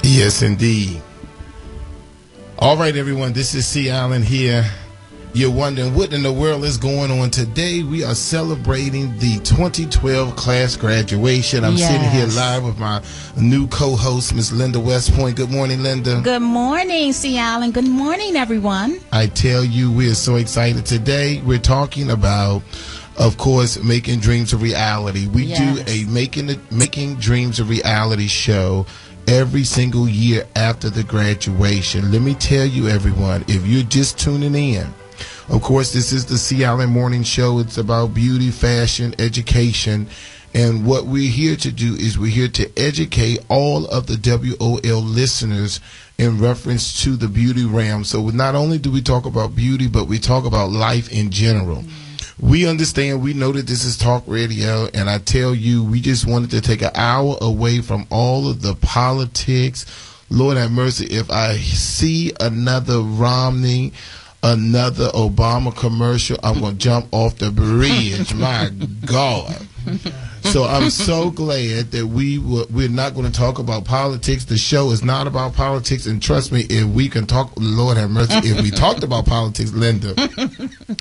Yes, indeed. All right, everyone, this is C. Allen here. You're wondering what in the world is going on today. We are celebrating the 2012 class graduation. I'm sitting here live with my new co-host, Miss Linda West Point. Good morning, Linda. Good morning, C. Allen. Good morning, everyone. I tell you, we're so excited. Today, we're talking about, of course, making dreams a reality. We do a making dreams a reality show every single year after the graduation. Let me tell you, everyone, if you're just tuning in, of course, this is the C. Allen Morning Show. It's about beauty, fashion, education. And what we're here to do is we're here to educate all of the WOL listeners in reference to the beauty realm. So not only do we talk about beauty, but we talk about life in general. We understand, we know that this is talk radio, and I tell you, we just wanted to take an hour away from all of the politics. Lord have mercy, if I see another Romney, another Obama commercial, I'm going to jump off the bridge. My God. So I'm so glad that we're not going to talk about politics. The show is not about politics. And trust me, if we can talk, Lord have mercy, if we talked about politics, Linda,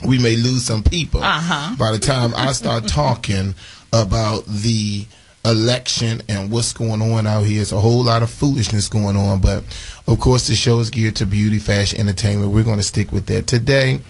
we may lose some people. By the time I start talking about the election and what's going on out here, it's a whole lot of foolishness going on. But of course, the show is geared to beauty, fashion, entertainment. We're going to stick with that today.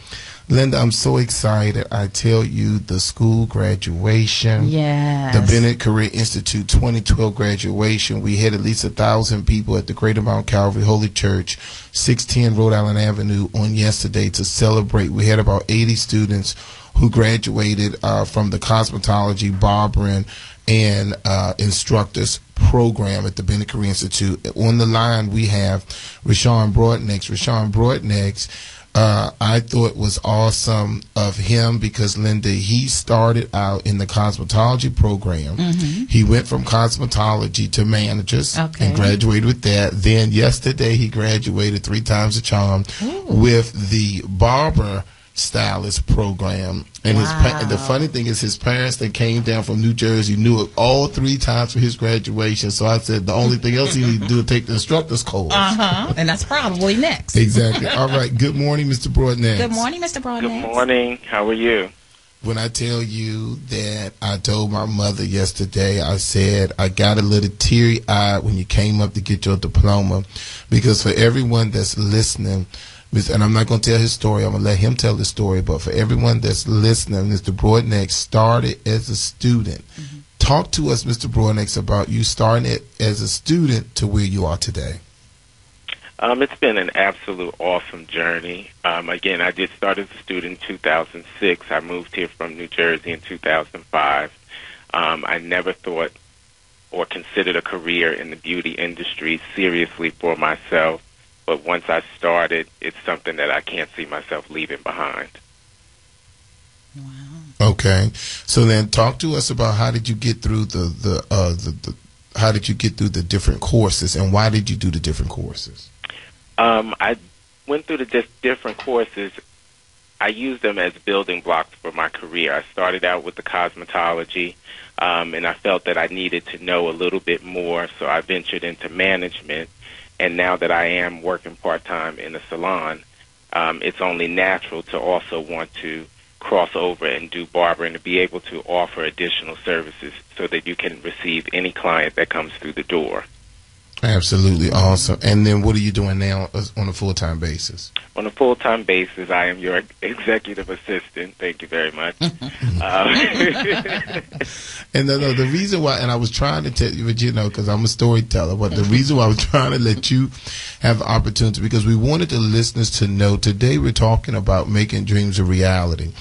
Linda, I'm so excited. I tell you, the school graduation, the Bennet Career Institute 2012 graduation. We had at least 1,000 people at the Greater Mount Calvary Holy Church, 610 Rhode Island Avenue on yesterday to celebrate. We had about 80 students who graduated from the cosmetology, barbering, and instructors program at the Bennet Career Institute. On the line, we have Rashawn Broadnex. Rashawn Broadnex, I thought was awesome of him because, Linda, he started out in the cosmetology program. He went from cosmetology to managers and graduated with that. Then yesterday he graduated 3 times the charm with the barber stylist program. And the funny thing is, his parents that came down from New Jersey knew it all 3 times for his graduation. So I said the only thing else he needed to do is take the instructor's course. And that's probably next. Exactly. All right. Good morning, Mr. Broadnex. Good morning, Mr. Broadnex. Good morning. How are you? When I tell you that I told my mother yesterday, I said I got a little teary-eyed when you came up to get your diploma, because for everyone that's listening, and I'm not going to tell his story, I'm going to let him tell the story, but for everyone that's listening, Mr. Broadnex started as a student. Talk to us, Mr. Broadnex, about you starting it as a student to where you are today. It's been an absolute awesome journey. Again, I did start as a student in 2006. I moved here from New Jersey in 2005. I never thought or considered a career in the beauty industry seriously for myself. But once I started, it's something that I can't see myself leaving behind. Wow. Okay, so then talk to us about how did you get through how did you get through the different courses, and why did you do the different courses? I went through the different courses. I used them as building blocks for my career. I started out with the cosmetology, and I felt that I needed to know a little bit more, so I ventured into management. And now that I am working part-time in a salon, it's only natural to also want to cross over and do barbering, to be able to offer additional services so that you can receive any client that comes through the door. Absolutely awesome. And then what are you doing now on a full-time basis? On a full-time basis, I am your executive assistant. Thank you very much. And the reason why, and I was trying to tell you, but because I'm a storyteller, but the reason why I was trying to let you have the opportunity, because we wanted the listeners to know today we're talking about making dreams a reality.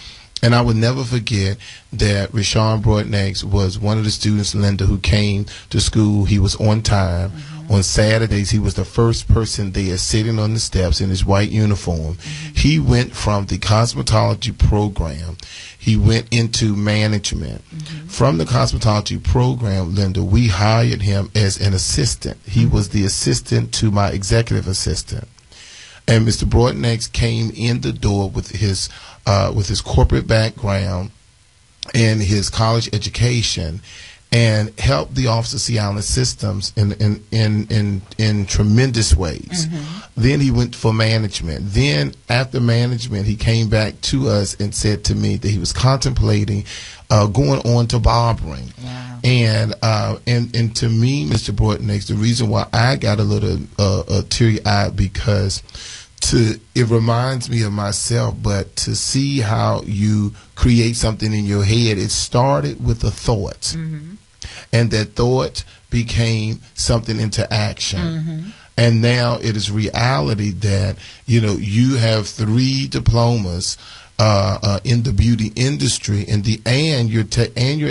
And I would never forget that Rashawn Broadnex was one of the students, Linda, who came to school. He was on time. On Saturdays, he was the first person there sitting on the steps in his white uniform. He went from the cosmetology program. He went into management. From the cosmetology program, Linda, we hired him as an assistant. He was the assistant to my executive assistant. And Mr. Broadnex came in the door with his corporate background and his college education. and helped the Office of Sea Island Systems in tremendous ways. Then he went for management. Then after management, he came back to us and said to me that he was contemplating going on to barbering. Wow. And to me, Mr. Broadnex, the reason why I got a little teary-eyed, because it reminds me of myself, but to see how you create something in your head, it started with a thought, and that thought became something into action. And now it is reality that, you have 3 diplomas in the beauty industry, and you're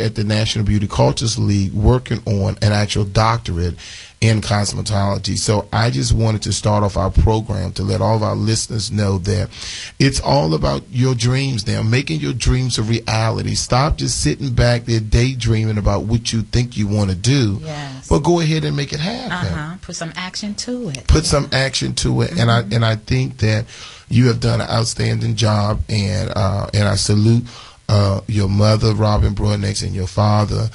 at the National Beauty Cultures League working on an actual doctorate in cosmetology. So I just wanted to start off our program to let all of our listeners know that it's all about your dreams now, making your dreams a reality. Stop just sitting back there daydreaming about what you think you want to do, but go ahead and make it happen. Put some action to it. Put some action to it. And I think that you have done an outstanding job, and I salute your mother, Robin Broadnex, and your father,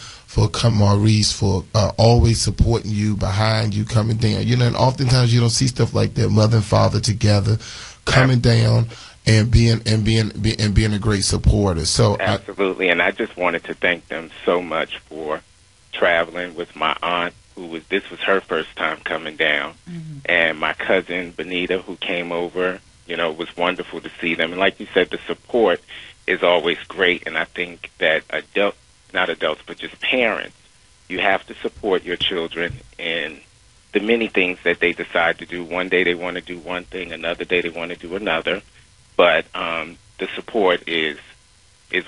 Maurice, for always supporting you, behind you, coming down. And oftentimes you don't see stuff like that, mother and father together, coming down and being a great supporter. So absolutely, and I just wanted to thank them so much for traveling with my aunt, this was her first time coming down, and my cousin Benita, who came over. It was wonderful to see them, and like you said, the support is always great. And I think that not adults, but just parents, you have to support your children in the many things that they decide to do. One day they want to do one thing, another day they want to do another. But the support is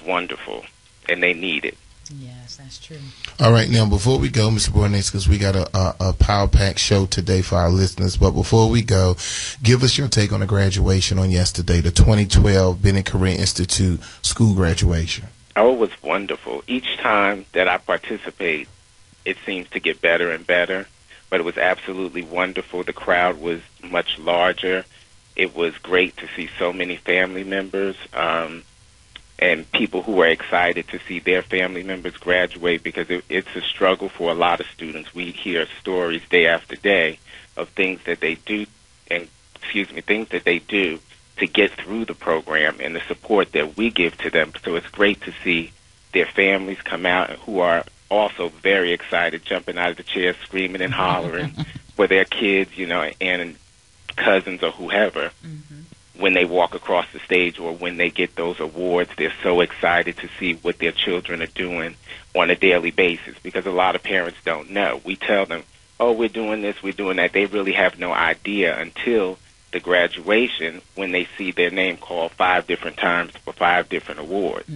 wonderful, and they need it. Yes, that's true. All right, now before we go, Mr. Broadnex, because we got a power pack show today for our listeners, but before we go, give us your take on the graduation on yesterday, the 2012 Bennet Career Institute school graduation. Oh, it was wonderful. Each time that I participate, it seems to get better and better, but it was absolutely wonderful. The crowd was much larger. It was great to see so many family members, and people who are excited to see their family members graduate, because it's a struggle for a lot of students. We hear stories day after day of things that they do, things that they do to get through the program, and the support that we give to them. So it's great to see their families come out, and who are also very excited, jumping out of the chair, screaming and hollering for their kids, and cousins or whoever. When they walk across the stage or when they get those awards, they're so excited to see what their children are doing on a daily basis, because a lot of parents don't know. We tell them, oh, we're doing this, we're doing that. They really have no idea until the graduation, when they see their name called 5 different times for 5 different awards.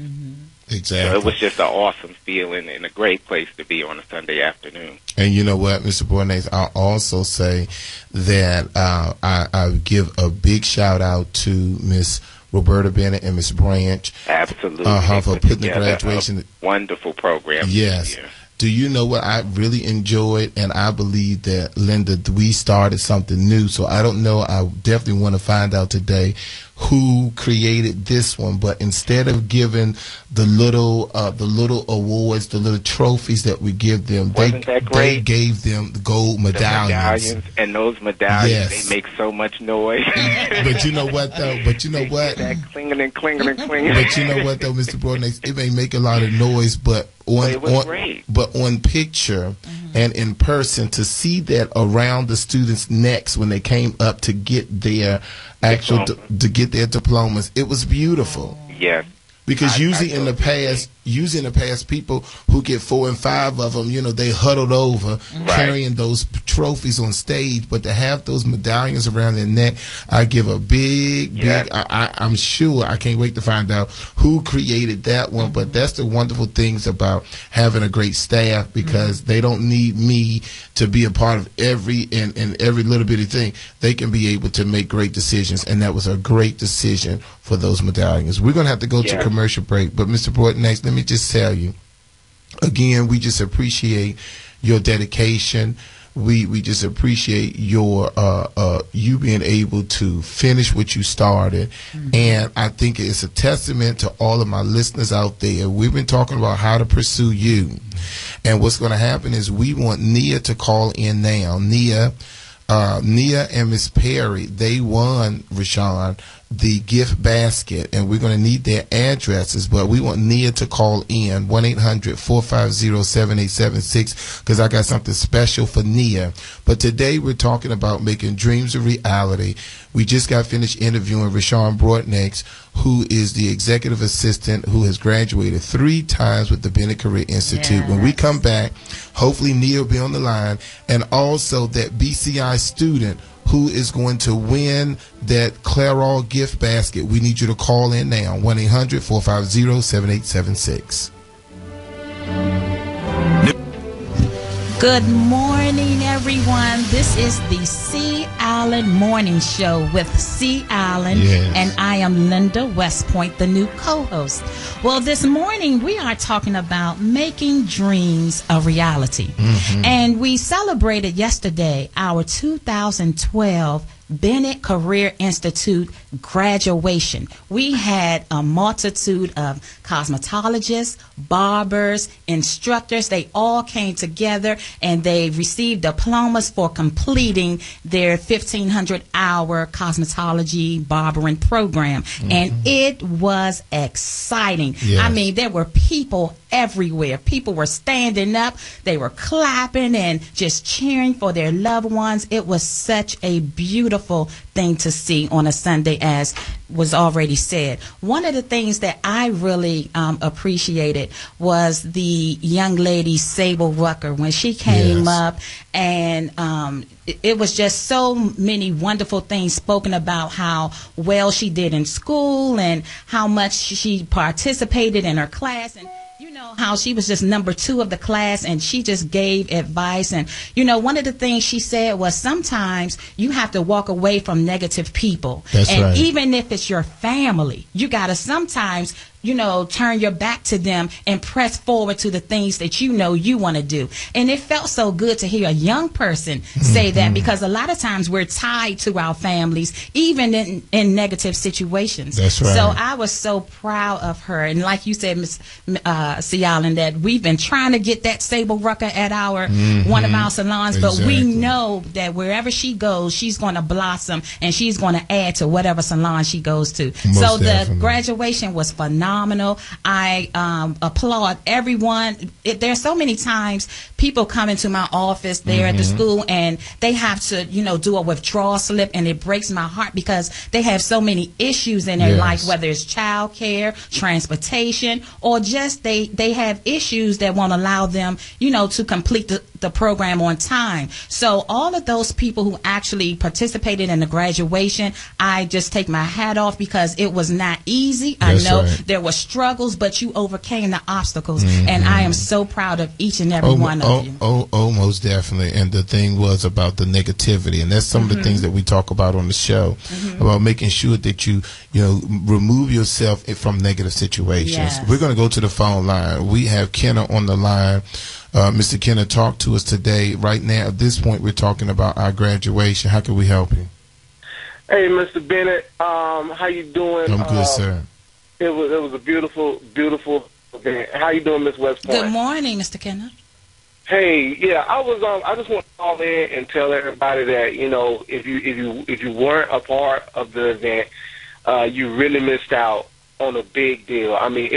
Exactly. So it was just an awesome feeling and a great place to be on a Sunday afternoon. And you know what, Mr. Broadnex, I'll also say that I give a big shout out to Miss Roberta Bennet and Miss Branch. Absolutely. For putting the graduation. A wonderful program. Yes. Do you know what I really enjoyed? And I believe that, Linda, we started something new. So I don't know. I definitely want to find out today who created this one. But instead of giving the little awards, the little trophies that we give them, they gave them the gold medallions. And those medallions, they make so much noise. But you know what, though? But you know what? That clinging and clinging and clinging. But you know what, though, Mr. Broadnex? It may make a lot of noise, but on picture and in person, to see that around the students' necks when they came up to get their diplomas, it was beautiful. Yes. Because usually in the past, people who get 4 and 5 of them, they huddled over carrying those trophies on stage. But to have those medallions around their neck, I give a big. I'm sure, I can't wait to find out who created that one. But that's the wonderful things about having a great staff, because they don't need me to be a part of every little bitty thing. They can be able to make great decisions, and that was a great decision for those medallions. We're going to have to go to commercial break, but Mr. Broadnex, let me just tell you, again, we just appreciate your dedication. We just appreciate your you being able to finish what you started. And I think it's a testament to all of my listeners out there. We've been talking about how to pursue you. And what's going to happen is we want Nia to call in now. Nia and Miss Perry, they won, Rashawn, the gift basket, and we're going to need their addresses, but we want Nia to call in 1-800-450-7876 because I got something special for Nia. But today we're talking about making dreams a reality. We just got finished interviewing Rashawn Broadnex, who is the executive assistant who has graduated 3 times with the Bennet Career Institute. Yes. When we come back, hopefully Nia will be on the line, and also that BCI student who is going to win that Clairol gift basket. We need you to call in now, 1-800-450-7876. Good morning, everyone. This is the C. Allen Morning Show with C. Allen, yes. And I am Linda West Point, the new co-host. Well, this morning we are talking about making dreams a reality. And we celebrated yesterday our 2012 Bennet Career Institute graduation. We had a multitude of cosmetologists, barbers, instructors. They all came together and they received diplomas for completing their 1,500-hour cosmetology barbering program. And it was exciting. Yes. I mean, there were people everywhere. People were standing up. They were clapping and just cheering for their loved ones. It was such a beautiful thing to see on a Sunday, as was already said. One of the things that I really appreciated was the young lady, Sable Rucker, when she came up, and it was just so many wonderful things spoken about how well she did in school and how much she participated in her class, and you know how she was just number 2 of the class, and she just gave advice. And you know, one of the things she said was sometimes you have to walk away from negative people. That's and right. Even if it's your family, you got to sometimes, you know, turn your back to them and press forward to the things that you know you want to do. And it felt so good to hear a young person say that, because a lot of times we're tied to our families, even in negative situations. That's right. So I was so proud of her. And like you said, Ms. C. Allen, that we've been trying to get that Sable Rucker at our one of our salons, but we know that wherever she goes, she's going to blossom and she's going to add to whatever salon she goes to. Most so definitely. The graduation was phenomenal. I applaud everyone. There's so many times people come into my office there at the school and they have to, you know, do a withdrawal slip, and it breaks my heart because they have so many issues in their life, whether it's child care, transportation, or just they have issues that won't allow them, you know, to complete the program on time. So all of those people who actually participated in the graduation, I just take my hat off, because it was not easy. That's I know right. there were struggles, but you overcame the obstacles, and I am so proud of each and every one of you. Most definitely. And the thing was about the negativity, and that's some of the things that we talk about on the show, about making sure that you know, remove yourself from negative situations. Yes. We're going to go to the phone line. We have Kenna on the line. Mr. Kenna, talk to us today. Right now, at this point, we're talking about our graduation. How can we help you? Hey, Mr. Bennet, how you doing? I'm good, sir. It was a beautiful event. How you doing, Miss West Point? Good morning, Mr. Kenna. Hey, yeah, I just want to call in and tell everybody that, you know, if you weren't a part of the event, you really missed out on a big deal. I mean,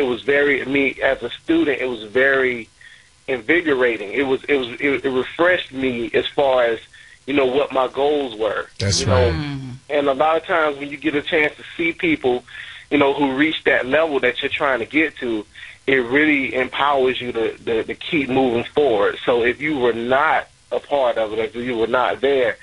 as a student, it was very invigorating. It refreshed me as far as, you know, what my goals were. That's right. Mm. And a lot of times when you get a chance to see people, you know, who reach that level that you're trying to get to, it really empowers you to keep moving forward. So if you were not a part of it, if you were not there,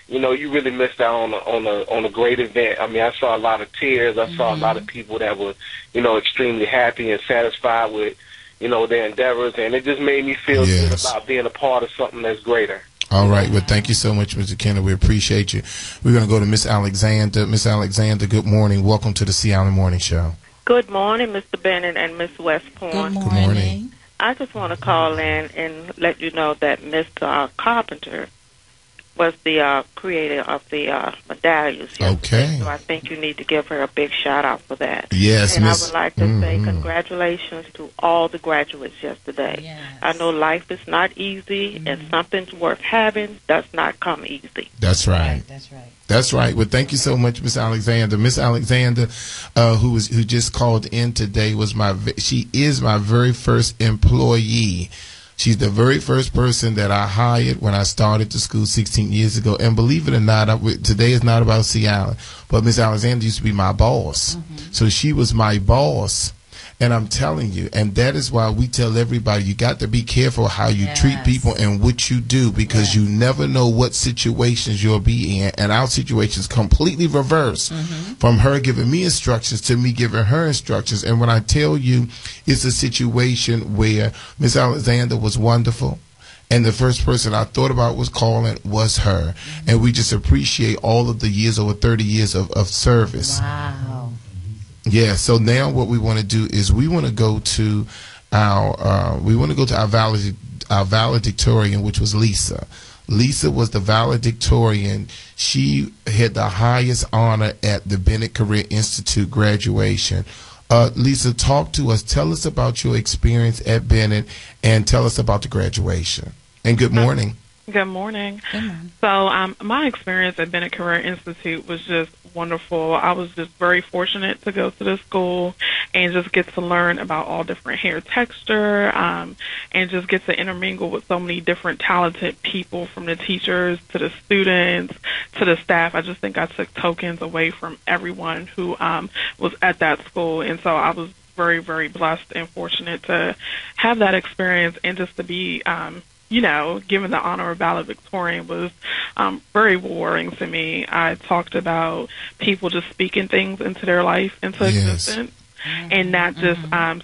you know, you really missed out on a great event. I mean, I saw a lot of tears. I saw a lot of people that were, you know, extremely happy and satisfied with, you know, their endeavors, and it just made me feel good about being a part of something that's greater. All right. Well, thank you so much, Mr. Kenner. We appreciate you. We're going to go to Miss Alexander. Miss Alexander, good morning. Welcome to the C. Allen Morning Show. Good morning, Mr. Bennett and Miss West Point. Good morning. Good morning. I just want to call in and let you know that Mr. Carpenter was the creator of the medallions yesterday. Okay. So I think you need to give her a big shout out for that. Yes, and Miss. I would like to say congratulations to all the graduates yesterday. Yes. I know life is not easy, and something's worth having does not come easy. That's right. That's right. That's right. Well, thank you so much, Miss Alexander. Miss Alexander, who just called in today, she is my very first employee. She's the very first person that I hired when I started the school 16 years ago. And believe it or not, today is not about C. Allen, but Miss Alexander used to be my boss. So she was my boss. And I'm telling you, and that is why we tell everybody, you got to be careful how you treat people and what you do, because you never know what situations you'll be in. And our situation is completely reversed from her giving me instructions to me giving her instructions. And when I tell you, it's a situation where Miss Alexander was wonderful. And the first person I thought about was calling was her. And we just appreciate all of the years, over 30 years of service. Wow. Yeah, so now what we want to do is we want to go to our valedictorian, which was Lisa. Lisa was the valedictorian. She had the highest honor at the Bennet Career Institute graduation. Lisa, talk to us. Tell us about your experience at Bennet and tell us about the graduation. And good morning. Good morning. Good morning. So my experience at Bennet Career Institute was just wonderful. I was just very fortunate to go to the school and just get to learn about all different hair texture and just get to intermingle with so many different talented people, from the teachers to the students to the staff. I just think I took tokens away from everyone who was at that school. And so I was very, very blessed and fortunate to have that experience, and just to be given the honor of valedictorian was very rewarding to me. I talked about people just speaking things into their life, into existence, and not just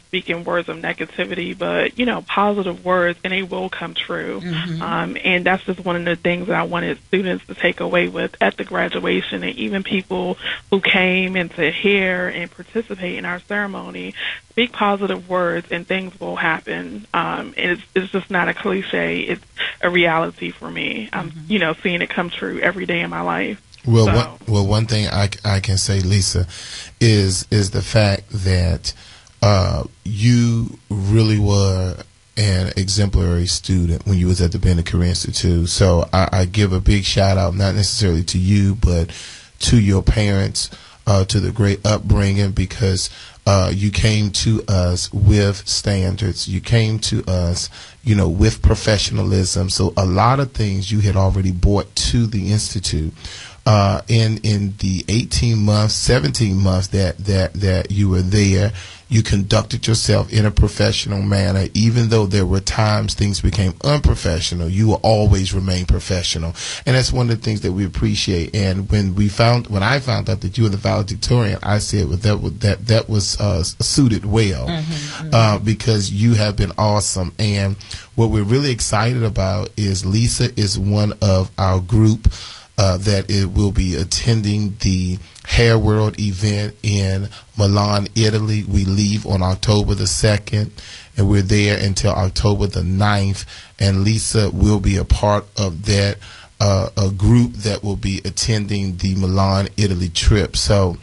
speaking words of negativity, but, positive words, and they will come true. And that's just one of the things that I wanted students to take away with at the graduation, and even people who came and to hear and participate in our ceremony. Speak positive words and things will happen. And it's just not a cliche. It's a reality for me. I'm, seeing it come true every day in my life. Well, one thing I can say, Lisa, is the fact that you really were an exemplary student when you was at the Bennet Career Institute. So I give a big shout out, not necessarily to you, but to your parents, to the great upbringing, because you came to us with standards. You came to us, with professionalism. So a lot of things you had already brought to the Institute. In the 18 months, 17 months that you were there, you conducted yourself in a professional manner. Even though there were times things became unprofessional, you will always remain professional. And that's one of the things that we appreciate. And when I found out that you were the valedictorian, I said that was suited well, because you have been awesome. And what we're really excited about is Lisa is one of our group that it will be attending the Hair World event in Milan, Italy. We leave on October the 2nd, and we're there until October the 9th. And Lisa will be a part of that a group that will be attending the Milan, Italy trip. So,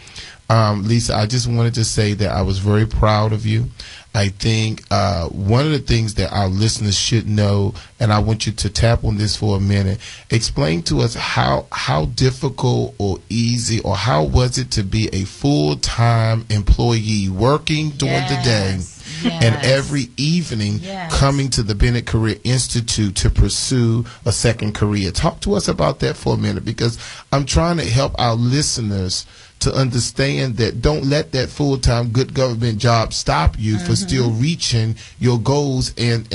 Lisa, I just wanted to say that I was very proud of you. I think one of the things that our listeners should know, and I want you to tap on this for a minute, explain to us how difficult or easy, or how was it to be a full-time employee working during the day and every evening coming to the Bennet Career Institute to pursue a second career. Talk to us about that for a minute, because I'm trying to help our listeners to understand that don't let that full-time good government job stop you for still reaching your goals and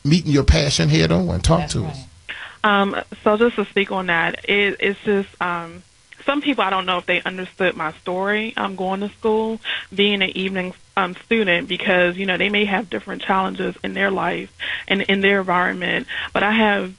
meeting your passion head on. Talk to us. So just to speak on that, it's just some people, I don't know if they understood my story. I'm going to school, being an evening student, because they may have different challenges in their life and in their environment, but I have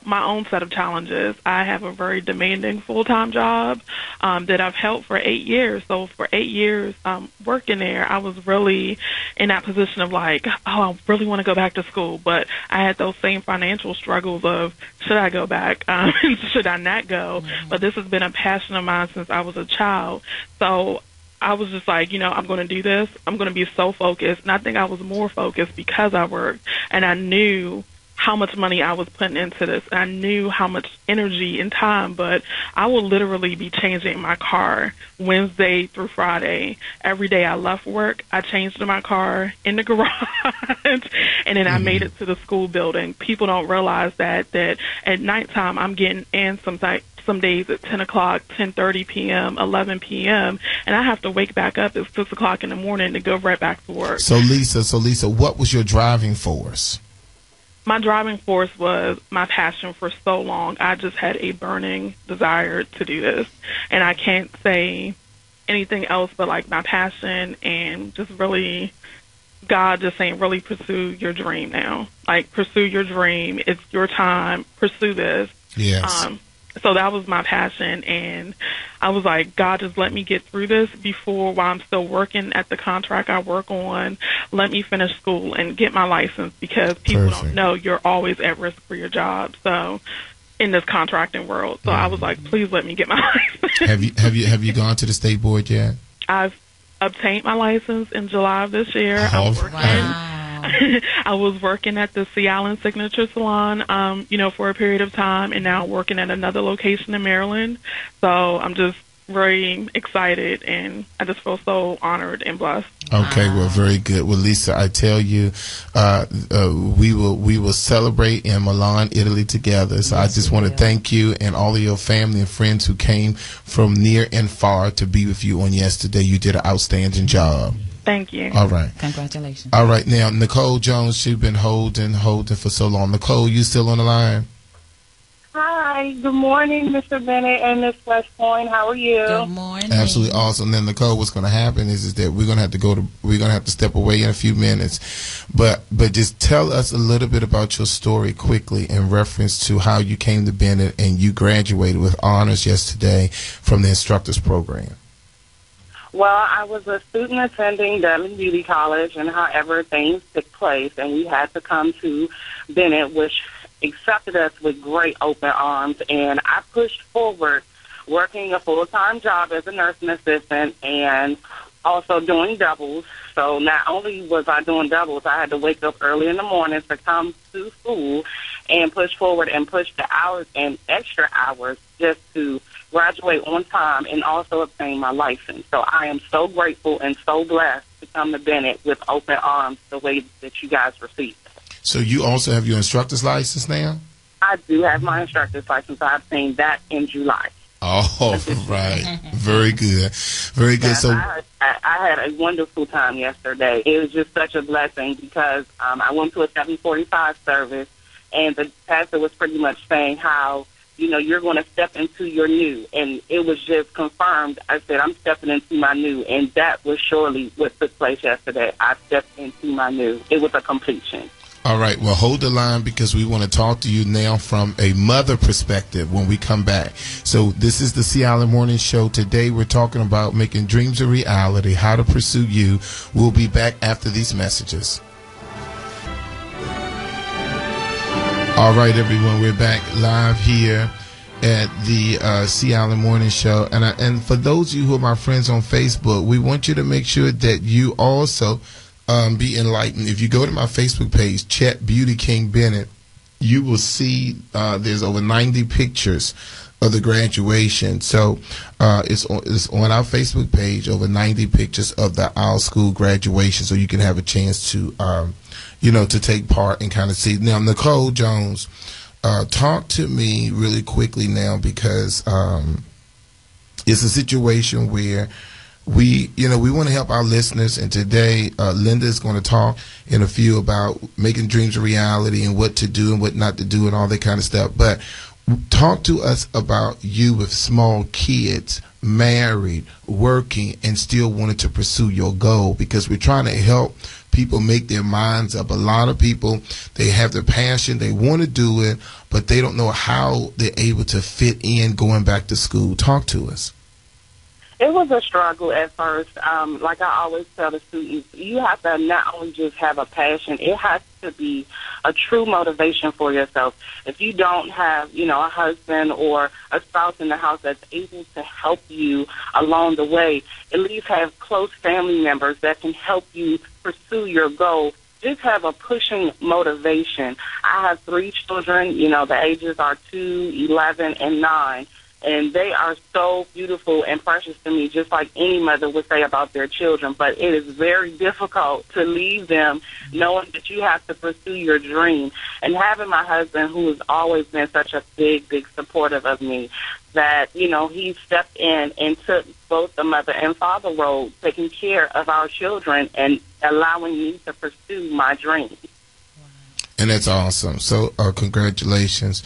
my own set of challenges. I have a very demanding full-time job that I've held for 8 years. So for 8 years working there, I was really in that position of like, oh, I really want to go back to school. But I had those same financial struggles of, should I go back? Should I not go? Mm-hmm. But this has been a passion of mine since I was a child. So I was just like, I'm going to do this. I'm going to be so focused. And I think I was more focused because I worked. And I knew how much money I was putting into this. And I knew how much energy and time, but I will literally be changing my car Wednesday through Friday. Every day I left work, I changed my car in the garage, and then I made it to the school building. People don't realize that at nighttime I'm getting in some days at 10 o'clock, 10:30 p.m., 11 p.m., and I have to wake back up at 6 o'clock in the morning to go right back to work. So Lisa, what was your driving force? My driving force was my passion for so long. I just had a burning desire to do this. And I can't say anything else but like my passion and just really God just saying, really pursue your dream now. Like, pursue your dream. It's your time. Pursue this. Yes. So that was my passion, and I was like, God, just let me get through this while I'm still working at the contract I work on. Let me finish school and get my license, because people don't know you're always at risk for your job. So in this contracting world, so I was like, please let me get my license. Have you gone to the state board yet? I've obtained my license in July of this year. I was working at the Sea Island Signature Salon, for a period of time, and now working at another location in Maryland. So I'm just very excited, and I just feel so honored and blessed. Okay, well, very good. Well, Lisa, I tell you, we will celebrate in Milan, Italy together. So yes, I just want to thank you and all of your family and friends who came from near and far to be with you on yesterday. You did an outstanding job. Thank you. All right. Congratulations. All right. Now, Nicole Jones, she's been holding for so long. Nicole, you still on the line? Hi. Good morning, Mr. Bennet and Miss West Point. How are you? Good morning. Absolutely awesome. Then, Nicole, what's going to happen is that we're going to have to step away in a few minutes, but just tell us a little bit about your story quickly in reference to how you came to Bennet and you graduated with honors yesterday from the instructors program. Well, I was a student attending Dudley Beauty College, and however things took place, and we had to come to Bennet, which accepted us with great open arms, and I pushed forward working a full-time job as a nursing assistant and also doing doubles. So not only was I doing doubles, I had to wake up early in the morning to come to school and push forward and push the hours and extra hours just to graduate on time and also obtain my license. So I am so grateful and so blessed to come to Bennet with open arms the way that you guys received it. So you also have your instructor's license now? I do have my instructor's license. I obtained that in July. Oh, right. Very good. Very good. So I had a wonderful time yesterday. It was just such a blessing because I went to a 745 service, and the pastor was pretty much saying how, you're going to step into your new. And it was just confirmed. I said, I'm stepping into my new. And that was surely what took place yesterday. I stepped into my new. It was a completion. All right. Well, hold the line because we want to talk to you now from a mother perspective when we come back. So this is the Sea Island Morning Show. Today we're talking about making dreams a reality, how to pursue you. We'll be back after these messages. All right, everyone, we're back live here at the Sea Island Morning Show. And for those of you who are my friends on Facebook, we want you to make sure that you also be enlightened. If you go to my Facebook page, Chet Beauty King Bennet, you will see there's over 90 pictures of the graduation. So it's on our Facebook page, over 90 pictures of the Our School graduation, so you can have a chance to to take part and kind of see. Now, Nicole Jones, talk to me really quickly now, because it's a situation where we want to help our listeners, and today Linda is going to talk in a few about making dreams a reality and what to do and what not to do and all that kind of stuff. But Talk to us about you with small kids, married, working, and still wanting to pursue your goal, because we're trying to help people make their minds up. A lot of people, they have the passion, they want to do it, but they don't know how they're able to fit in going back to school. Talk to us. It was a struggle at first. Like I always tell the students, you have to not only just have a passion, it has to be a true motivation for yourself. If you don't have, a husband or a spouse in the house that's able to help you along the way, at least have close family members that can help you pursue your goal. Just have a pushing motivation. I have 3 children. The ages are 2, 11, and 9. And they are so beautiful and precious to me, just like any mother would say about their children. But it is very difficult to leave them knowing that you have to pursue your dream. And having my husband, who has always been such a big, big supportive of me, that, he stepped in and took both the mother and father role, taking care of our children and allowing me to pursue my dream. And that's awesome. So congratulations.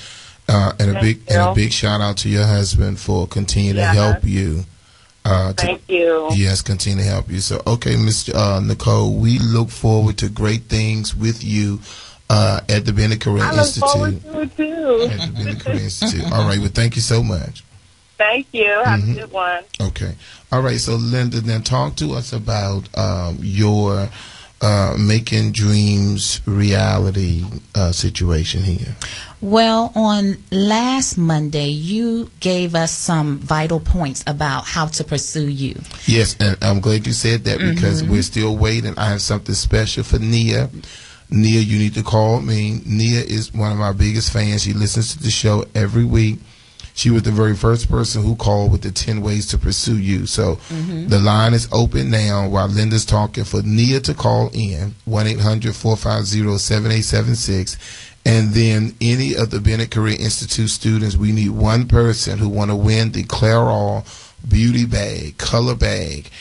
And a big shout out to your husband for continuing to help you. Thank you. Yes, continue to help you. So, okay, Ms. Nicole, we look forward to great things with you at the Bennet Career Institute. I look forward to it too. At the Bennet Career Institute. All right, well, thank you so much. Thank you. Have a good one. Okay. All right, so Linda, then talk to us about your Making Dreams Reality situation here. Well, on last Monday, you gave us some vital points about how to pursue you. Yes, and I'm glad you said that, because we're still waiting. I have something special for Nia. Nia, you need to call me. Nia is one of my biggest fans. She listens to the show every week. She was the very first person who called with the 10 ways to pursue you. So the line is open now while Linda's talking for Nia to call in, 1-800-450-7876. And then any of the Bennet Career Institute students, we need one person who want to win the Clairol beauty bag, color bag,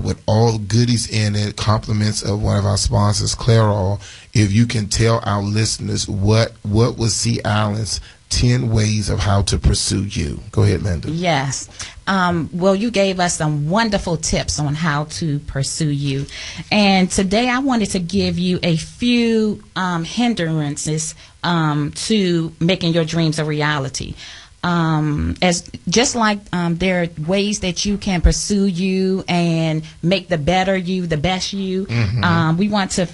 with all goodies in it, compliments of one of our sponsors, Clairol. If you can tell our listeners what was C. Allen's 10 ways of how to pursue you. Go ahead, Linda. Yes. Well, you gave us some wonderful tips on how to pursue you. And today I wanted to give you a few hindrances to making your dreams a reality. As just like there are ways that you can pursue you and make the better you, the best you. We want to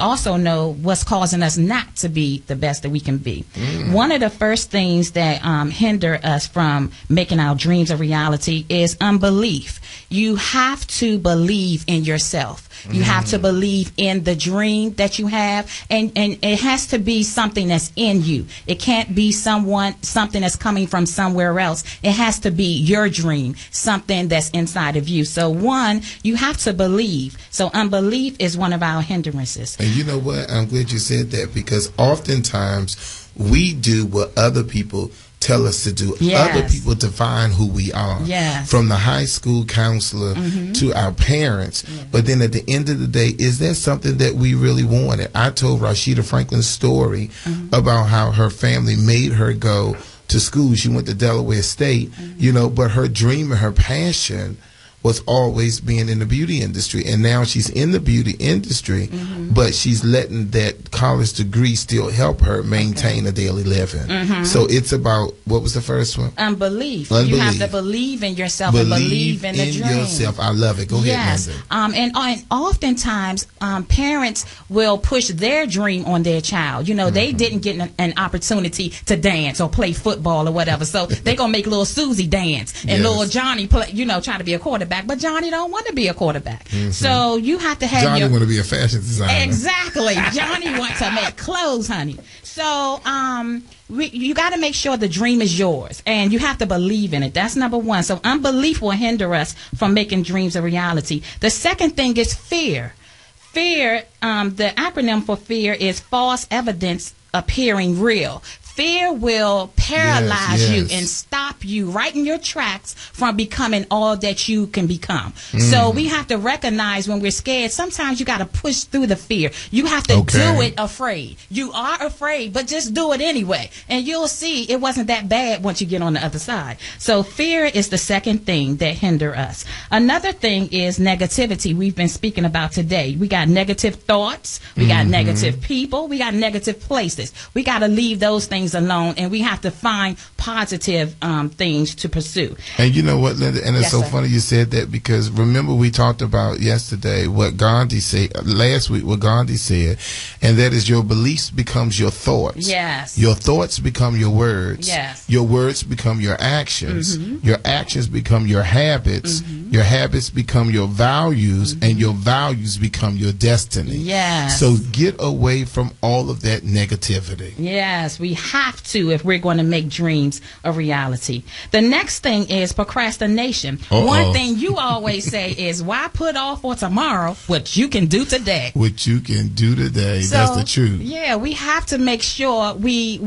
also know what's causing us not to be the best that we can be. One of the first things that hinder us from making our dreams a reality is unbelief. You have to believe in yourself. You have to believe in the dream that you have, and it has to be something that's in you. It can't be something that's coming from somewhere else. It has to be your dream, something that's inside of you. So one, you have to believe. So unbelief is one of our hindrances. And you know what? I'm glad you said that, because oftentimes we do what other people tell us to do. Yes. Other people define who we are. Yes. From the high school counselor to our parents. Yes. But then at the end of the day, is that something that we really wanted? I told Rashida Franklin's story about how her family made her go to school. She went to Delaware State, but her dream and her passion was always being in the beauty industry. And now she's in the beauty industry, but she's letting that college degree still help her maintain a daily living. So it's about, what was the first one? Unbelief. You have to believe in yourself and believe in the dream. Yourself. I love it. Go ahead, Linda. And oftentimes parents will push their dream on their child. They didn't get an opportunity to dance or play football or whatever, so they're going to make little Susie dance and little Johnny play, try to be a quarterback. But Johnny don't want to be a quarterback. So you have to have Johnny want to be a fashion designer. Exactly. Johnny wants to make clothes, honey. So you got to make sure the dream is yours, and you have to believe in it. That's number one. So unbelief will hinder us from making dreams a reality. The second thing is fear. Fear, the acronym for fear is false evidence appearing real. Fear will paralyze you yes. and stop you right in your tracks from becoming all that you can become. So we have to recognize when we're scared, sometimes you got to push through the fear. You have to do it afraid. You are afraid, but just do it anyway. And you'll see it wasn't that bad once you get on the other side. So fear is the second thing that hinder us. Another thing is negativity we've been speaking about today. We got negative thoughts. We got negative people. We got negative places. We got to leave those things alone, and we have to find positive things to pursue. And you know what, Linda? And it's Yes, so sir. funny you said that, because remember we talked about yesterday what Gandhi said, last week what Gandhi said, and that is your beliefs becomes your thoughts. Yes. Your thoughts become your words. Yes. Your words become your actions. Your actions become your habits. Your habits become your values, and your values become your destiny. Yes. So get away from all of that negativity. Yes, we have to if we're going to make dreams a reality. The next thing is procrastination. One thing you always say is, why put off for tomorrow what you can do today? What you can do today, So, that's the truth. Yeah, we have to make sure we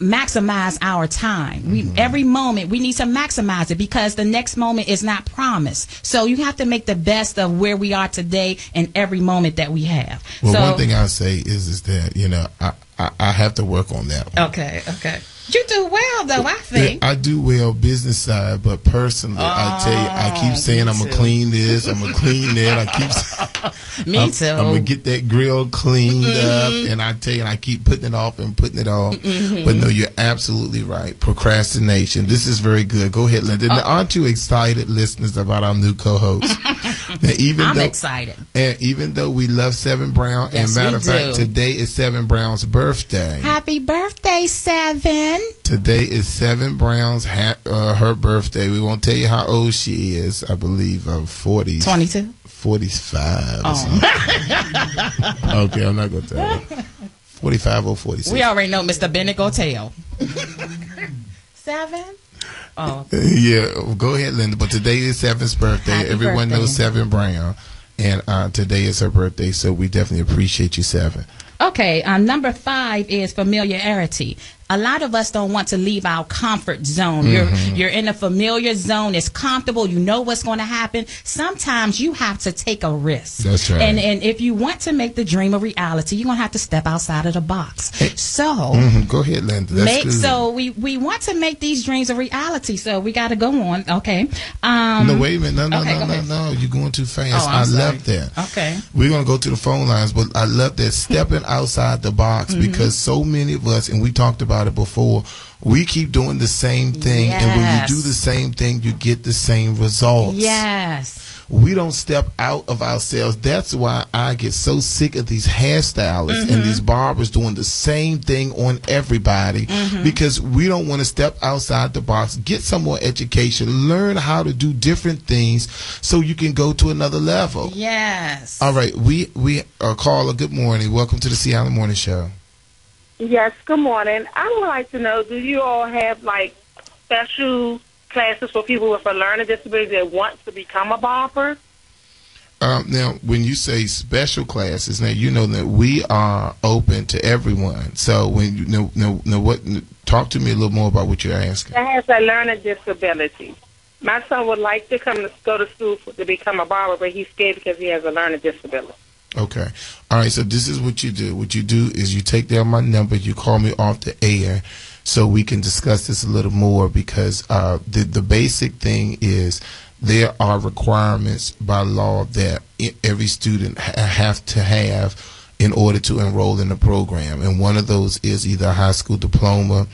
maximize our time. Every moment, we need to maximize it, because the next moment is not promised. So you have to make the best of where we are today and every moment that we have. Well, so, one thing I'll say is that, you know, I have to work on that one. Okay. You do well, though, I think. Yeah, I do well business side, but personally, I tell you, I keep saying I'm going to clean this, I'm going to clean that. Me too. I'm going to get that grill cleaned up, and I tell you, I keep putting it off and putting it off. But no, you're absolutely right. Procrastination. This is very good. Go ahead, Linda. Now, aren't you excited, listeners, about our new co-host? I'm excited. And even though we love Seven Brown, Yes, and matter we of fact, do. today is Seven Brown's birthday. Happy birthday, Seven. Today is Seven Brown's her birthday. We won't tell you how old she is. I believe 40. 22. 45 or something. Okay, I'm not going to tell you. 45 or 46. We already know Mr. Bennet go tell. 7? Oh. Yeah, go ahead, Linda. But today is Seven's birthday. Happy Everyone birthday. knows Seven Brown. And today is her birthday, so we definitely appreciate you, Seven. Okay, number 5 is familiarity. A lot of us don't want to leave our comfort zone. You're in a familiar zone. It's comfortable. You know what's going to happen. Sometimes you have to take a risk. That's right. And if you want to make the dream a reality, you're going to have to step outside of the box. So Go ahead, Linda. That's good. So we want to make these dreams a reality. So we got to go on. Okay. No, wait a minute. Okay, go ahead. No. You're going too fast. Oh, I I'm sorry. love that. Okay. We're going to go to the phone lines, but I love that stepping outside the box, because so many of us, and we talked about it before, we keep doing the same thing, and when you Yes. do the same thing, you get the same results. Yes. We don't step out of ourselves. That's why I get so sick of these hairstylists and these barbers doing the same thing on everybody, because we don't want to step outside the box, get some more education, learn how to do different things so you can go to another level. Yes. All right, we Carla, good morning. Welcome to the Seattle Morning Show. Yes, good morning. I would like to know, do you all have, like, special classes for people with a learning disability that want to become a barber? Now, when you say special classes, now you know that we are open to everyone. So when you know what, talk to me a little more about what you're asking. That has a learning disability. My son would like to go to school to become a barber, but he's scared because he has a learning disability. Okay. All right. So this is what you do. What you do is you take down my number. You call me off the air so we can discuss this a little more, because the basic thing is there are requirements by law that every student have to have in order to enroll in the program. And one of those is either a high school diploma,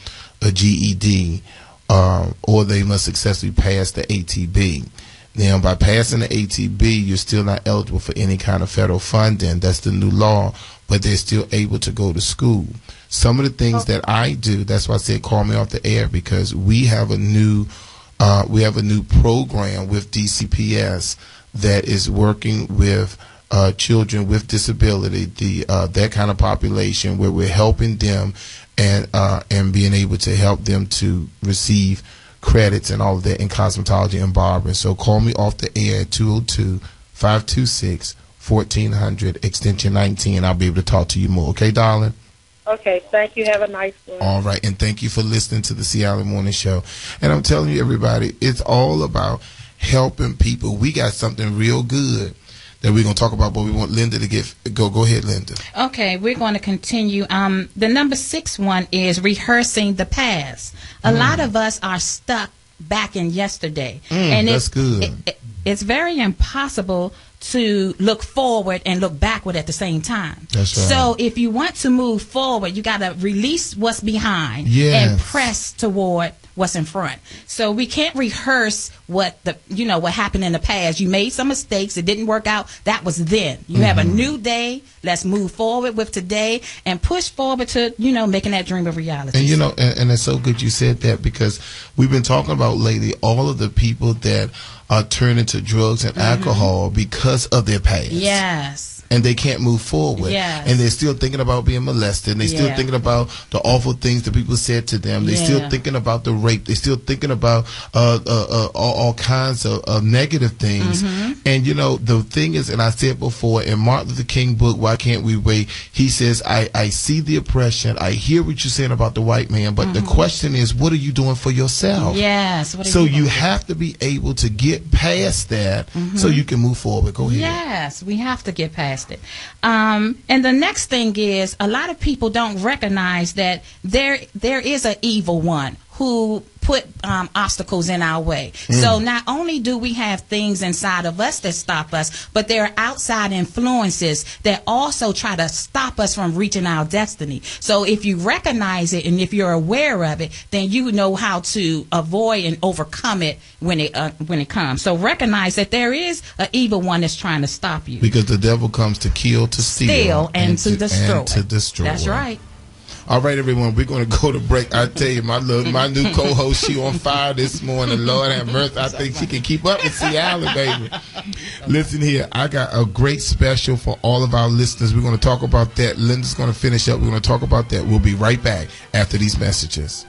a GED, or they must successfully pass the ATB. Now, by passing the ATB, you're still not eligible for any kind of federal funding. That's the new law, but they're still able to go to school. Some of the things that I do, that's why I said call me off the air, because we have a new program with DCPS that is working with children with disability, that kind of population, where we're helping them and being able to help them to receive credits and all of that in cosmetology and barbering. So call me off the air at 202-526-1400 extension 19. I'll be able to talk to you more. Okay, darling? Okay, thank you. Have a nice one. All right, and thank you for listening to the Sea Island Morning Show. And I'm telling you, everybody, it's all about helping people. We got something real good that we're going to talk about, but we want Linda to go ahead, Linda. Okay, we're going to continue. The number 6 one is rehearsing the past. A lot of us are stuck back in yesterday. And that's good. It's very impossible to look forward and look backward at the same time. That's right. So if you want to move forward, you got to release what's behind and press toward what's in front. So we can't rehearse what happened in the past. You made some mistakes. It didn't work out. That was then. You have a new day. Let's move forward with today and push forward to, making that dream a reality. And, and it's so good you said that, because we've been talking about lately all of the people that are turning to drugs and alcohol because of their past. Yes. And they can't move forward. Yes. And they're still thinking about being molested. And they're still thinking about the awful things that people said to them. They're still thinking about the rape. They're still thinking about all kinds of negative things. And, the thing is, and I said before, in Martin Luther King book, Why Can't We Wait? He says, I see the oppression. I hear what you're saying about the white man. But the question is, what are you doing for yourself? Yes. So you have to be able to get past that so you can move forward. Go ahead. Yes, we have to get past it. And the next thing is, a lot of people don't recognize that there is an evil one who put obstacles in our way. So not only do we have things inside of us that stop us, but there are outside influences that also try to stop us from reaching our destiny. So if you recognize it and if you're aware of it, then you know how to avoid and overcome it when it comes. So recognize that there is an evil one that's trying to stop you. Because the devil comes to kill, to steal, and to destroy. That's right. All right, everyone, we're going to go to break. I tell you, my new co-host, she on fire this morning. Lord have mercy. I think she can keep up with Seattle, baby. Listen here, I got a great special for all of our listeners. We're going to talk about that. Linda's going to finish up. We're going to talk about that. We'll be right back after these messages.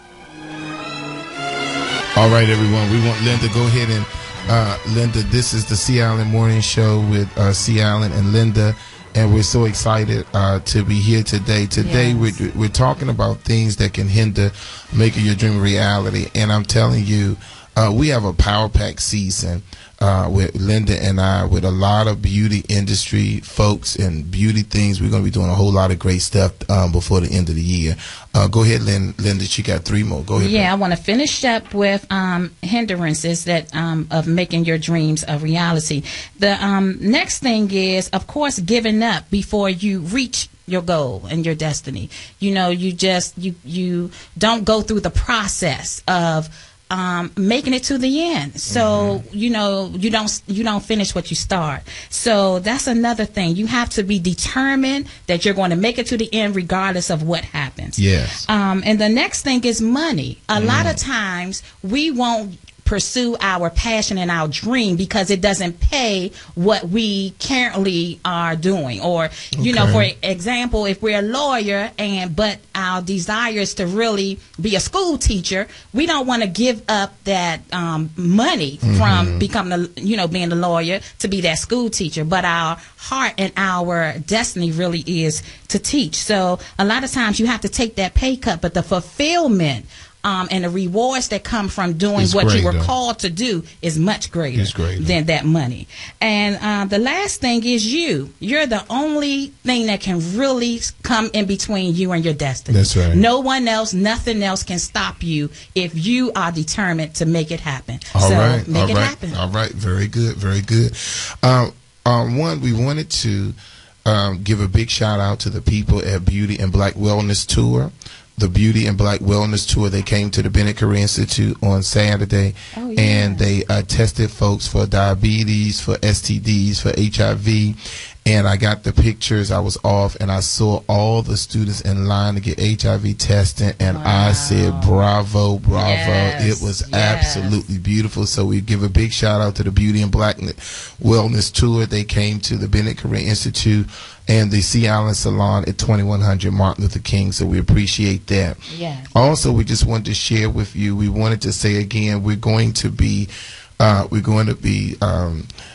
All right, everyone, we want Linda. Go ahead and, Linda, this is the Sea Island Morning Show with Sea Island and Linda. And we're so excited to be here today. Today, we're talking about things that can hinder making your dream a reality. And I'm telling you, we have a power-packed season with Linda and I, with a lot of beauty industry folks and beauty things. We're going to be doing a whole lot of great stuff before the end of the year. Go ahead, Linda. She got 3 more. Go ahead. Yeah, I want to finish up with hindrances that of making your dreams a reality. The next thing is, of course, giving up before you reach your goal and your destiny. You don't go through the process of making it to the end. So, you don't finish what you start. So that's another thing. You have to be determined that you're going to make it to the end regardless of what happens. Yes. And the next thing is money. A lot of times we won't pursue our passion and our dream because it doesn't pay what we currently are doing. Or, for example, if we're a lawyer but our desire is to really be a school teacher, we don't want to give up that money from becoming being a lawyer to be that school teacher. But our heart and our destiny really is to teach. So a lot of times you have to take that pay cut, but the fulfillment and the rewards that come from doing what you were called to do is much greater than that money. And the last thing is you're the only thing that can really come in between you and your destiny. That's right. No one else, nothing else can stop you if you are determined to make it happen. Make it happen. All right. Very good. Very good. We wanted to give a big shout out to the people at Beauty and Black Wellness Tour. The Beauty and Black Wellness Tour. They came to the Bennet Career Institute on Saturday, and they tested folks for diabetes, for STDs, for HIV. And I got the pictures. I was off, and I saw all the students in line to get HIV testing, and I said, bravo, bravo. Yes, it was absolutely beautiful. So we give a big shout out to the Beauty and Black Wellness Tour. They came to the Bennet Career Institute and the Sea Island Salon at 2100 Martin Luther King. So we appreciate that. Yes. Also, we just wanted to share with you, we wanted to say again, we're going to be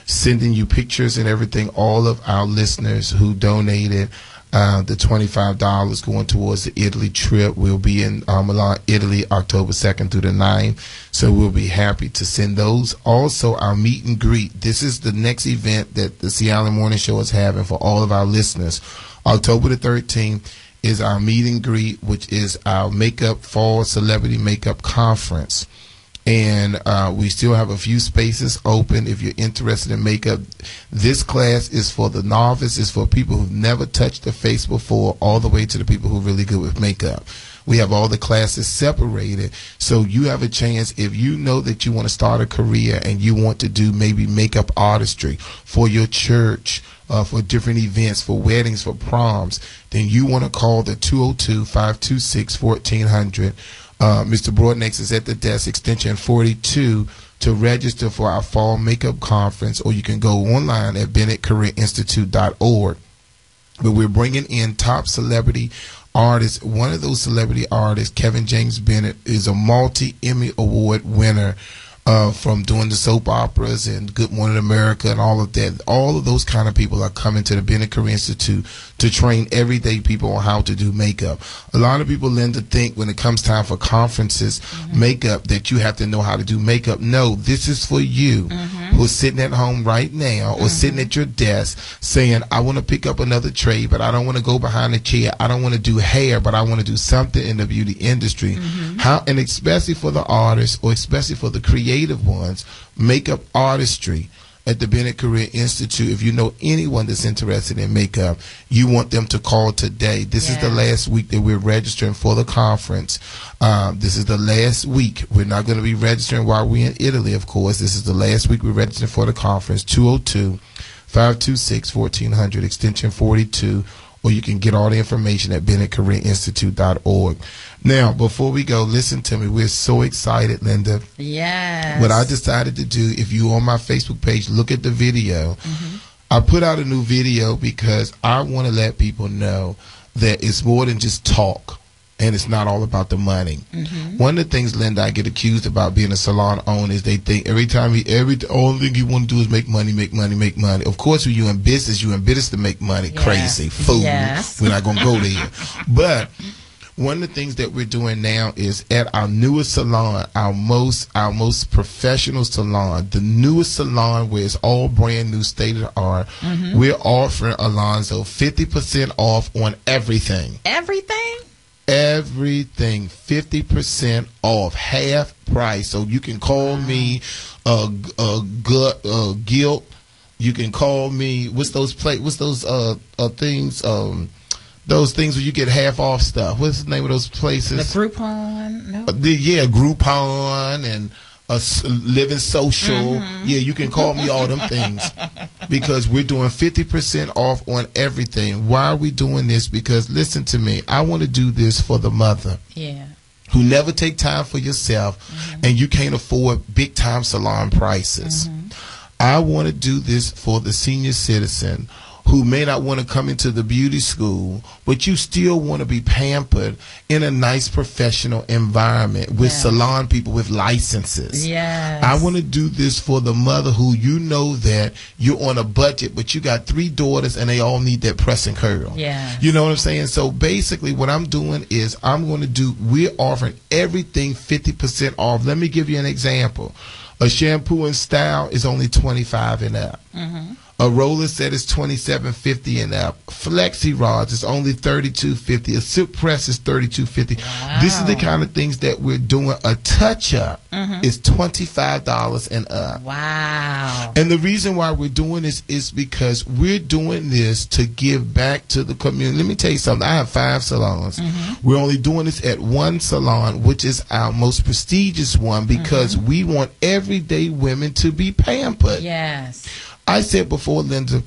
sending you pictures and everything. All of our listeners who donated The $25 going towards the Italy trip. We'll be in Milan, Italy, October 2nd through the 9th. So we'll be happy to send those. Also, our meet and greet. This is the next event that the Seattle Morning Show is having for all of our listeners. October the 13th is our meet and greet, which is our makeup fall celebrity makeup conference. And we still have a few spaces open if you're interested in makeup. This class is for the novice, it's for people who've never touched their face before, all the way to the people who are really good with makeup. We have all the classes separated, so you have a chance if you know that you want to start a career and you want to do maybe makeup artistry for your church, for different events, for weddings, for proms, then you want to call the 202-526-1400. Mr. Broadnex is at the desk, extension 42, to register for our fall makeup conference, or you can go online at BennetCareerInstitute.org. But we're bringing in top celebrity artists. One of those celebrity artists, Kevin James Bennet, is a multi-Emmy Award winner from doing the soap operas and Good Morning America and all of that. All of those kind of people are coming to the Bennet Career Institute to train everyday people on how to do makeup. A lot of people, Linda, think when it comes time for conferences, makeup, that you have to know how to do makeup. No, this is for you who's sitting at home right now or sitting at your desk saying, I want to pick up another trade, but I don't want to go behind the chair. I don't want to do hair, but I want to do something in the beauty industry. And especially for the artists, or especially for the creative ones, makeup artistry at the Bennet Career Institute. If you know anyone that's interested in makeup, you want them to call today. This is the last week that we're registering for the conference. This is the last week. We're not going to be registering while we're in Italy, of course. This is the last week we're registering for the conference. 202-526-1400, extension 42. Or you can get all the information at BennetCareerInstitute.org. Now, before we go, listen to me. We're so excited, Linda. Yes. What I decided to do, if you on my Facebook page, look at the video. I put out a new video because I want to let people know that it's more than just talk. And it's not all about the money. One of the things, Linda, I get accused about being a salon owner is they think every only thing you want to do is make money, make money, make money. Of course, when you're in business to make money. Crazy fool. We're not going to go there. But one of the things that we're doing now is at our newest salon, our most professional salon, the newest salon where it's all brand new, state of the art. We're offering, Alonzo, 50% off on everything. Everything, 50% off, half price. So you can call me Guilt. You can call me, what's those things? Those things where you get half off stuff. What's the name of those places? The Groupon. No. Groupon and Living Social. Yeah, you can call me all them things, because we're doing 50% off on everything. Why are we doing this? Because listen to me, I want to do this for the mother who never take time for yourself and you can't afford big time salon prices. I want to do this for the senior citizen who may not want to come into the beauty school, but you still want to be pampered in a nice professional environment with salon people with licenses. I want to do this for the mother who, you know that you're on a budget, but you got 3 daughters and they all need that press and curl. You know what I'm saying? So basically what I'm doing is we're offering everything 50% off. Let me give you an example. A shampoo and style is only $25 and up. A roller set is $27.50 and up. Flexi rods is only $32.50. A silk press is $32.50. This is the kind of things that we're doing. A touch up is $25 and up. And the reason why we're doing this is because we're doing this to give back to the community. Let me tell you something. I have 5 salons. We're only doing this at one salon, which is our most prestigious one, because we want everyday women to be pampered. I said before, Linda,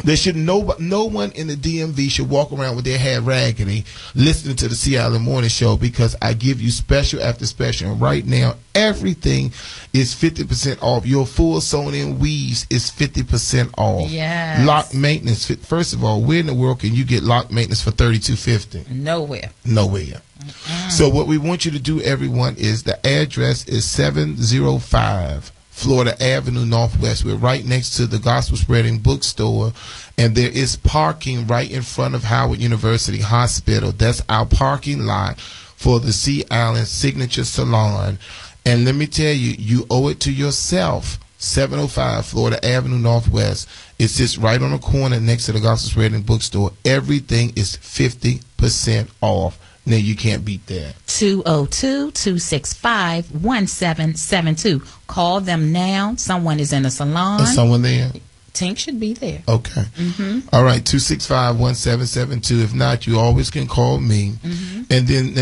there should no one in the DMV should walk around with their hair raggedy listening to the Seattle Morning Show, because I give you special after special. And right now, everything is 50% off. Your full sewn-in weaves is 50% off. Lock maintenance. First of all, where in the world can you get lock maintenance for $32.50? Nowhere. So what we want you to do, everyone, is the address is 705 Florida Avenue Northwest. We're right next to the Gospel Spreading Bookstore, and there is parking right in front of Howard University Hospital. That's our parking lot for the Sea Island Signature Salon. And let me tell you, you owe it to yourself. 705 Florida Avenue Northwest. It sits right on the corner next to the Gospel Spreading Bookstore. Everything is 50% off. Now, you can't beat that. 202-265-1772. Call them now. Someone is in the salon. Is someone there? Tink should be there. Okay. All right, 265-1772. If not, you always can call me. And then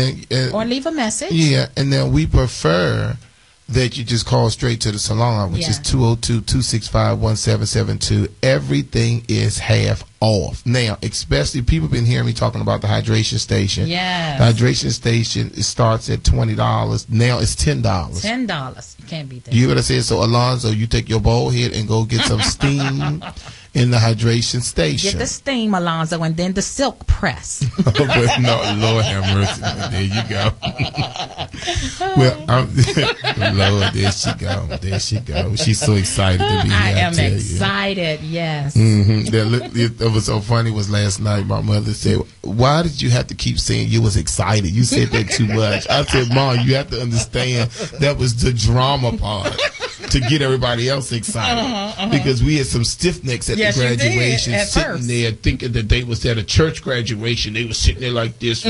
or leave a message. Yeah, and then we prefer that you just call straight to the salon, which is 202-265-1772. Everything is half off. Now, especially people been hearing me talking about the hydration station. Yes. The hydration station, it starts at $20. Now it's $10. $10. You can't beat that. You gotta say it. So, Alonzo, you take your bowl head and go get some steam in the hydration station. Get the steam, Alonzo, and then the silk press. But no, Lord have mercy. There you go. Well, Lord, there she go. There she go. She's so excited to be here. I am excited, yes. It was so funny was last night my mother said, why did you have to keep saying you was excited? You said that too much. I said, Mom, you have to understand that was the drama part to get everybody else excited. Because we had some stiff necks at the graduation sitting there thinking that they was at a church graduation. They were sitting there like this.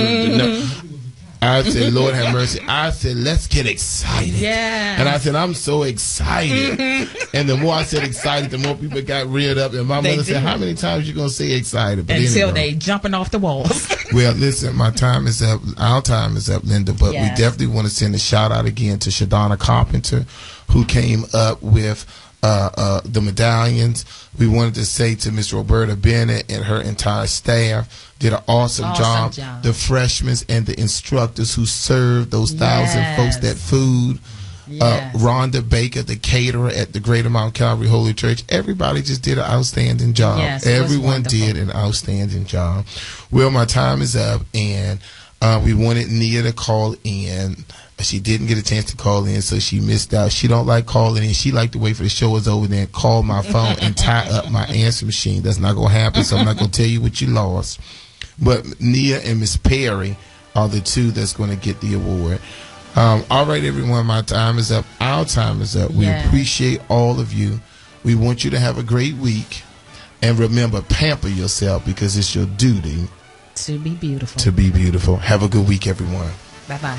I said, Lord have mercy. I said, let's get excited. Yeah. And I said, I'm so excited. And the more I said excited, the more people got reared up. And my mother said, how many times you going to say excited? But until anyway, they jumping off the walls. Well, listen, my time is up. Our time is up, Linda. But we definitely want to send a shout out again to Shadonna Carpenter, who came up with the medallions. We wanted to say to Miss Roberta Bennet and her entire staff did an awesome job. The freshmen and the instructors who served those 1,000 folks that food. Rhonda Baker, the caterer at the Greater Mount Calvary Holy Church. Everybody just did an outstanding job. Everyone did an outstanding job. Well, my time is up, and we wanted Nia to call in. She didn't get a chance to call in, so she missed out. She don't like calling in. She like to wait for the show was over, then call my phone and tie up my answer machine. That's not going to happen, so I'm not going to tell you what you lost. But Nia and Miss Perry are the two that's going to get the award. All right, everyone, my time is up. Our time is up. We appreciate all of you. We want you to have a great week. And remember, pamper yourself because it's your duty to be beautiful. To be beautiful. Have a good week, everyone. Bye-bye.